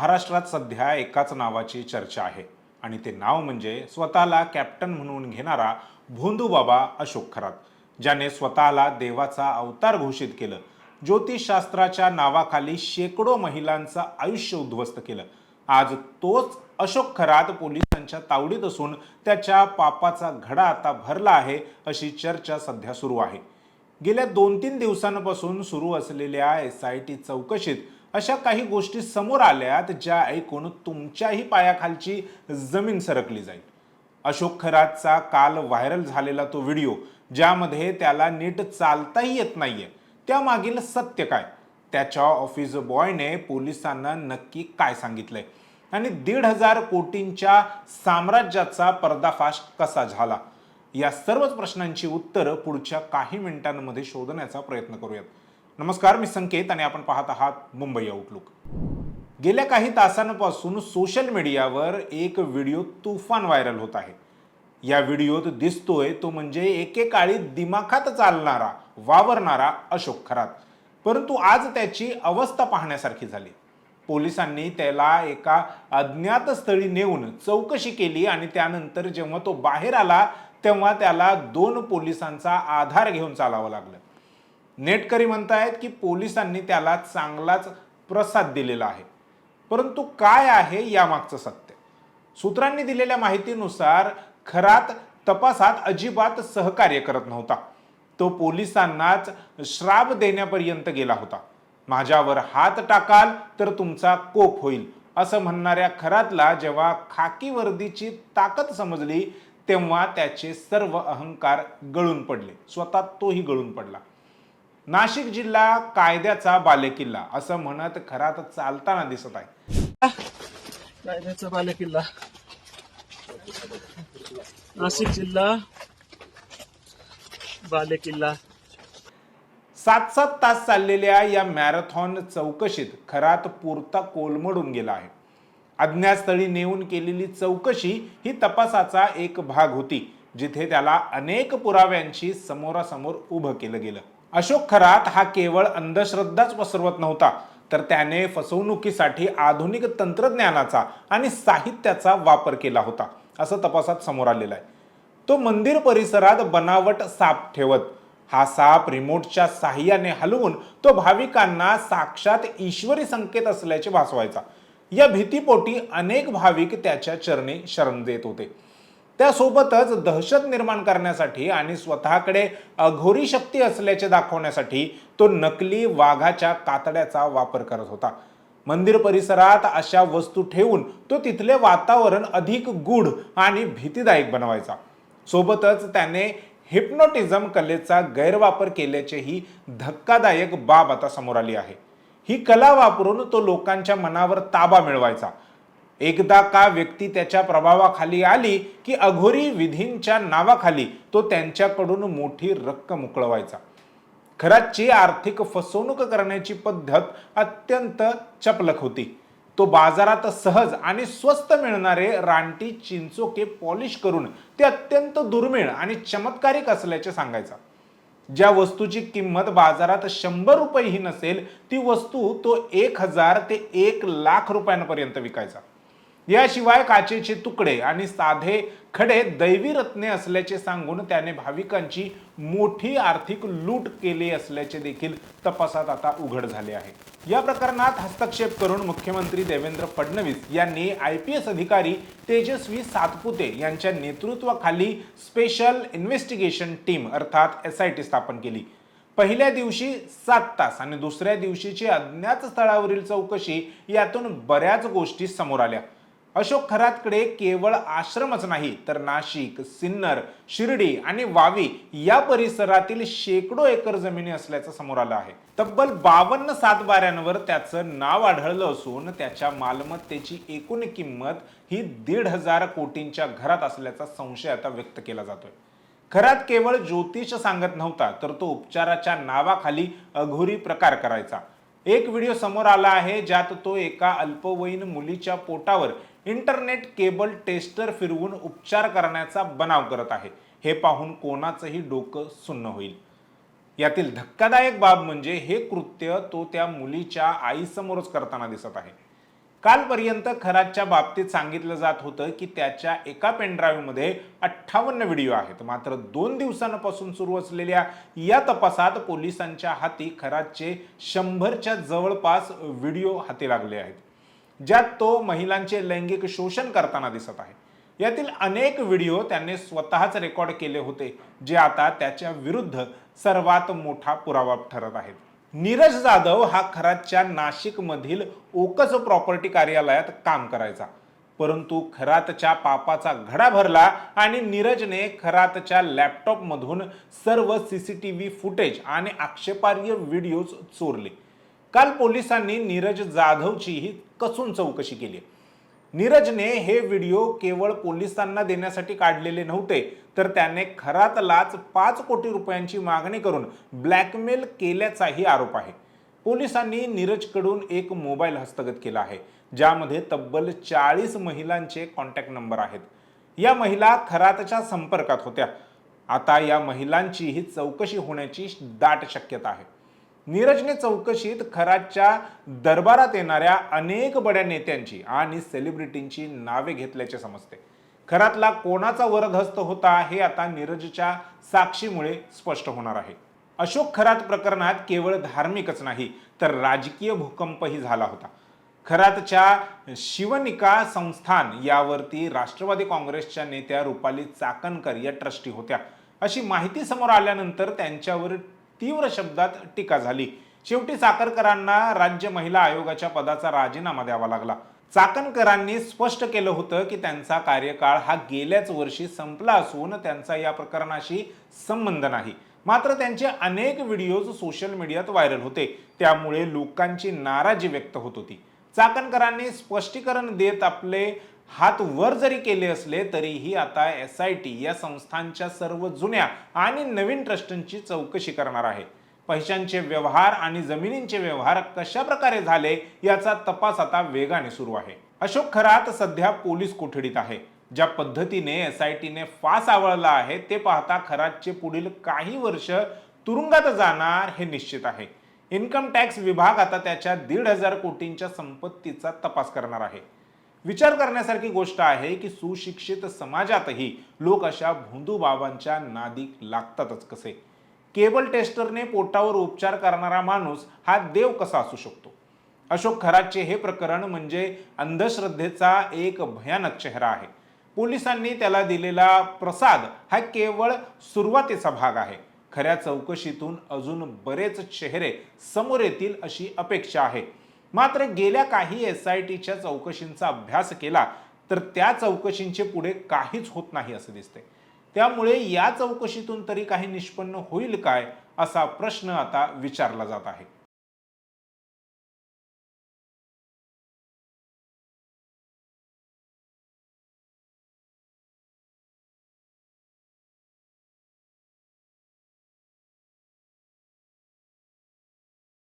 महाराष्ट्रात सध्या एकाच नावाची चर्चा आहे आणि ते नाव म्हणजे स्वतःला कॅप्टन म्हणून घेणारा भोंदूबाबा अशोक खरात, ज्याने स्वतःला देवाचा अवतार घोषित केलं. ज्योतिषशास्त्राच्या नावाखाली शेकडो महिलांचं आयुष्य उद्ध्वस्त केलं. आज तोच अशोक खरात पोलिसांच्या तावडीत असून त्याच्या पापाचा घडा आता भरला आहे अशी चर्चा सध्या सुरू आहे. गेल्या 2-3 दिवसांपासून सुरू असलेल्या SIT चौकशीत अशा काही गोष्टी समोर आल्यात ज्या ऐकून तुमच्याही पायाखालची जमीन सरकली जाईल. अशोक खरातचा काल व्हायरल झालेला तो व्हिडिओ, ज्यामध्ये त्याला नीट चालताही येत नाहीये, त्यामागील सत्य काय, त्याच्या ऑफिस बॉयने पोलिसांना नक्की काय सांगितलंय आणि 1,500 कोटींच्या साम्राज्याचा पर्दाफाश कसा झाला, या सर्वच प्रश्नांची उत्तरं पुढच्या काही मिनिटांमध्ये शोधण्याचा प्रयत्न करूयात. नमस्कार, मी संकेत आणि आपण पाहत आहात मुंबई आउटलुक. गेल्या काही तासांपासून सोशल मीडियावर एक व्हिडिओ तुफान व्हायरल होत आहे. या व्हिडिओत दिसतोय तो म्हणजे एकेकाळी दिमाखात चालणारा, वावरणारा अशोक खरात. परंतु आज त्याची अवस्था पाहण्यासारखी झाली. पोलिसांनी त्याला एका अज्ञात स्थळी नेऊन चौकशी केली आणि त्यानंतर जेव्हा तो बाहेर आला तेव्हा त्याला 2 पोलिसांचा आधार घेऊन चालावं लागलं. नेटकरी म्हणतायत की पोलिसांनी त्याला चांगलाच प्रसाद दिलेला आहे. परंतु काय आहे यामागचं सत्य? सूत्रांनी दिलेल्या माहितीनुसार खरात तपासात अजिबात सहकार्य करत नव्हता. तो पोलिसांनाच श्राप देण्यापर्यंत गेला होता. माझ्यावर हात टाकाल तर तुमचा कोप होईल असं म्हणणाऱ्या खरातला जेव्हा खाकी वर्दीची ताकद समजली तेव्हा त्याचे सर्व अहंकार गळून पडले. स्वतः तोही गळून पडला. नाशिक जिल्हा कायद्याचा बालेकिल्ला असं म्हणत खरात चालताना दिसत आहे. कायद्याचा बालेकिल्ला, नाशिक जिल्हा बालेकिल्ला. 7-7 तास चाललेल्या या मॅरेथॉन चौकशीत खरात पुरता कोलमडून गेला आहे. अज्ञातस्थळी नेऊन केलेली चौकशी ही तपासाचा एक भाग होती, जिथे त्याला अनेक पुराव्यांशी समोरासमोर उभं केलं गेलं. अशोक खरात हा केवळ अंधश्रद्धाच पसरवत नव्हता, तर त्याने फसवणुकीसाठी आधुनिक तंत्रज्ञानाचा आणि साहित्याचा वापर केला होता असं तपासात समोर आलेलं आहे. तो मंदिर परिसरात बनावट साप ठेवत, हा साप रिमोटच्या साहाय्याने हलवून तो भाविकांना साक्षात ईश्वरी संकेत असल्याचे भासवायचा. या भीतीपोटी अनेक भाविक त्याच्या चरणी शरण देत होते. त्यासोबतच दहशत निर्माण करण्यासाठी आणि स्वतःकडे अघोरी शक्ती असल्याचे दाखवण्यासाठी तो नकली वाघाच्या कातड्याचा वापर करत होता. मंदिर परिसरात अशा वस्तू ठेवून तो तिथले वातावरण अधिक गूढ आणि भीतीदायक बनवायचा. सोबतच त्याने हिप्नोटिझम कलेचा गैरवापर केल्याचेही धक्कादायक बाब आता समोर आली आहे. ही कला वापरून तो लोकांच्या मनावर ताबा मिळवायचा. एकदा का व्यक्ती त्याच्या प्रभावाखाली आली की अघोरी विधींच्या नावाखाली तो त्यांच्याकडून मोठी रक्कम उकळवायचा. खरातची आर्थिक फसवणूक करण्याची पद्धत अत्यंत चपलक होती. तो बाजारात सहज आणि स्वस्त मिळणारे रानटी चिंचोके पॉलिश करून ते अत्यंत दुर्मिळ आणि चमत्कारिक असल्याचे सांगायचा. ज्या वस्तूची किंमत बाजारात 100 रुपयेही नसेल ती वस्तू तो 1,000 ते 1,00,000 रुपयांपर्यंत विकायचा. याशिवाय काचेचे तुकडे आणि साधे खडे दैवी रत्ने असल्याचे सांगून त्याने भाविकांची मोठी आर्थिक लूट केली असल्याचे देखील तपासात आता उघड झाले आहे. या प्रकरणात हस्तक्षेप करून मुख्यमंत्री देवेंद्र फडणवीस यांनी IPS अधिकारी तेजस्वी सातपुते यांच्या नेतृत्वाखाली स्पेशल इन्व्हेस्टिगेशन टीम अर्थात SIT स्थापन केली. पहिल्या दिवशी 7 तास आणि दुसऱ्या दिवशीची अज्ञात स्थळावरील चौकशी, यातून बऱ्याच गोष्टी समोर आल्या. अशोक खरातकडे केवळ आश्रमच नाही तर नाशिक, सिन्नर, शिर्डी आणि वावी या परिसरातील शेकडो एकर जमिनी असल्याचं समोर आलं आहे. तब्बल 52 सातबाऱ्यांवर त्याचं नाव आढळलं असून त्याच्या मालमत्तेची एकूण किंमत ही 1,500 कोटींच्या घरात असल्याचा संशय आता व्यक्त केला जातोय. खरात केवळ ज्योतिष सांगत नव्हता, तर तो उपचाराच्या नावाखाली अघोरी प्रकार करायचा. एक व्हिडिओ समोर आला आहे ज्यात तो एका अल्पवयीन मुलीच्या पोटावर इंटरनेट केबल टेस्टर फिरवून उपचार करण्याचा बनाव करत आहे. हे पाहून कोणाचंही डोकं सुन्न होईल. यातील धक्कादायक बाब म्हणजे हे कृत्य तो त्या मुलीच्या आईसमोरच करताना दिसत आहे. कालपर्यंत खरातच्या बाबतीत सांगितलं जात होतं की त्याच्या एका पेनड्राईव्हमध्ये 58 व्हिडिओ आहेत. मात्र 2 दिवसांपासून सुरू असलेल्या या तपासात पोलिसांच्या हाती खरातचे 100च्या जवळपास व्हिडिओ हाती लागले आहेत, ज्यात तो महिलांचे लैंगिक शोषण करताना दिसत आहे. यातील अनेक व्हिडिओ त्याने स्वतःच रेकॉर्ड केले होते, जे आता त्याच्या विरुद्ध सर्वात मोठा पुरावा ठरत आहेत. नीरज जाधव हा खरातच्या नाशिकमधील ओकस प्रॉपर्टी कार्यालयात काम करायचा, परंतु खरातच्या पापाचा घडा भरला आणि नीरजने खरातच्या लॅपटॉपमधून सर्व सीसीटीव्ही फुटेज आणि आक्षेपार्ह व्हिडिओज चोरले. काल पोलिसांनी नीरज जाधवचीही कसून चौकशी केली. नीरजने हे व्हिडिओ केवळ पोलिसांना देण्यासाठी काढलेले नव्हते, तर त्याने खरातलाच 5 कोटी रुपयांची मागणी करून ब्लॅकमेल केल्याचाही आरोप आहे. पोलिसांनी नीरजकडून एक मोबाईल हस्तगत केला आहे, ज्यामध्ये तब्बल 40 महिलांचे कॉन्टॅक्ट नंबर आहेत. या महिला खरातच्या संपर्कात होत्या. आता या महिलांचीही चौकशी होण्याची दाट शक्यता आहे. नीरजने चौकशीत खरातच्या दरबारात येणाऱ्या अनेक बड्या नेत्यांची आणि सेलिब्रिटींची नावे घेतल्याचे समजते. खरातला कोणाचा वरदहस्त होता हे आता नीरजच्या साक्षीमुळे स्पष्ट होणार आहे. अशोक खरात प्रकरणात केवळ धार्मिकच नाही, तर राजकीय भूकंपही झाला होता. खरातच्या शिवनिका संस्थान यावरती राष्ट्रवादी काँग्रेसच्या नेत्या रुपाली चाकणकर या ट्रस्टी होत्या. अशी माहिती समोर आल्यानंतर त्यांच्यावर तीव्र शब्दात टीका झाली. शेवटी चाकणकरांना राज्य महिला आयोगाच्या पदाचा राजीनामा द्यावा लागला. चाकणकरांनी स्पष्ट केलं होतं की त्यांचा कार्यकाळ हा गेल्याच वर्षी संपला असून त्यांचा या प्रकरणाशी संबंध नाही. मात्र त्यांचे अनेक व्हिडिओज सोशल मीडियात व्हायरल होते, त्यामुळे लोकांची नाराजी व्यक्त होत होती. चाकणकरांनी स्पष्टीकरण देत आपले हात वर जरी केले असले तरीही आता SIT या संस्थांच्या सर्व जुन्या आणि नवीन ट्रस्टंची चौकशी करणार आहे. पैशांचे व्यवहार आणि जमिनींचे व्यवहार कशा प्रकारे झाले याचा तपास आता वेगाने सुरू आहे. अशोक खरात सध्या पोलीस कोठडीत आहे. ज्या पद्धतीने SITने फास आवळला आहे ते पाहता खरातचे पुढील काही वर्ष तुरुंगात जाणार हे निश्चित आहे. इन्कम टॅक्स विभाग आता त्याच्या 1,500 कोटींच्या संपत्तीचा तपास करणार आहे. विचार करण्यासारखी गोष्ट आहे की सुशिक्षित समाजातही लोक अशा भोंदूबाबांच्या नादी लागतातच कसे. केबल टेस्टरने पोटावर उपचार करणारा माणूस हा देव कसा असू शकतो? अशोक खरातचे हे प्रकरण म्हणजे अंधश्रद्धेचा एक भयानक चेहरा आहे. पोलिसांनी त्याला दिलेला प्रसाद हा केवळ सुरुवातीचा भाग आहे. खऱ्या चौकशीतून अजून बरेच चेहरे समोर येतील अशी अपेक्षा आहे. मात्र गेल्या काही SITच्या चौकशींचा अभ्यास केला तर त्या चौकशींचे पुढे काहीच होत नाही असे दिसते. त्यामुळे या चौकशीतून तरी काही निष्पन्न होईल काय असा प्रश्न आता विचारला जात आहे.